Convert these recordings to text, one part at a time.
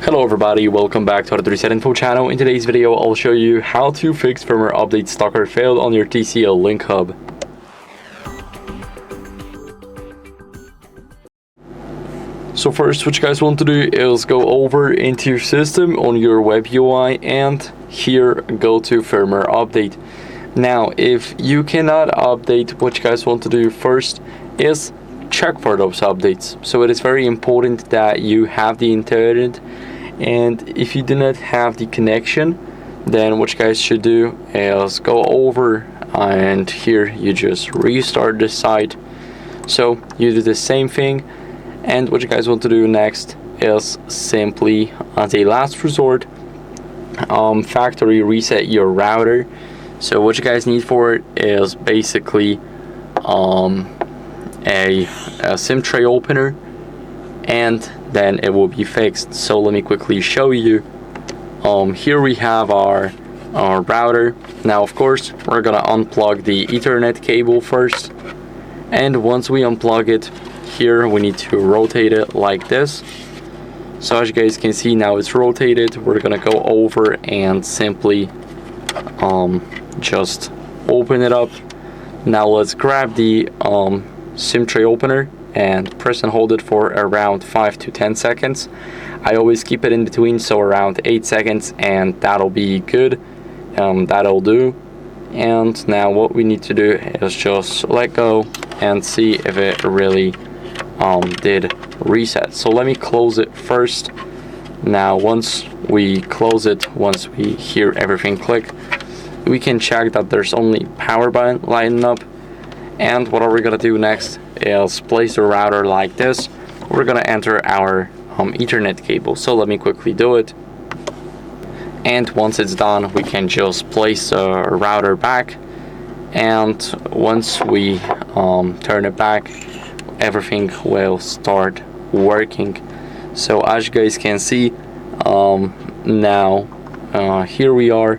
Hello everybody, welcome back to HardReset.Info channel. In today's video, I'll show you how to fix firmware update stuck or failed on your TCL Linkhub. So first, what you guys want to do is go over into your system on your web UI and here go to firmware update. Now, if you cannot update, what you guys want to do first is check for those updates. So it is very important that you have the internet, and if you do not have the connection, then what you guys should do is go over and here you just restart the site. So you do the same thing, and what you guys want to do next is simply, as a last resort, factory reset your router. So what you guys need for it is basically a SIM tray opener, and then it will be fixed. So let me quickly show you. Here we have our router. Now of course we're gonna unplug the Ethernet cable first, and once we unplug it, here we need to rotate it like this. So as you guys can see, now it's rotated. We're gonna go over and simply just open it up. Now let's grab the SIM tray opener and press and hold it for around 5 to 10 seconds. I always keep it in between, so around 8 seconds, and that'll be good. That'll do. And now what we need to do is just let go and see if it really did reset. So let me close it first. Now once we close it, once we hear everything click, we can check that there's only power button lighting up. And what are we gonna do next is place the router like this. We're gonna enter our Ethernet cable. So let me quickly do it. And once it's done, we can just place the router back. And once we turn it back, everything will start working. So as you guys can see, now here we are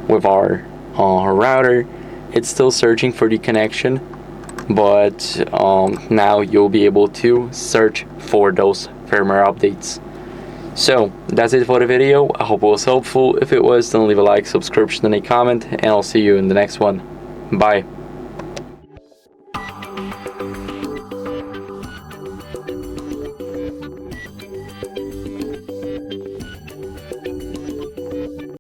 with our router. It's still searching for the connection, but now you'll be able to search for those firmware updates. So that's it for the video. I hope it was helpful. If it was, then leave a like, subscription, and a comment, and I'll see you in the next one. Bye.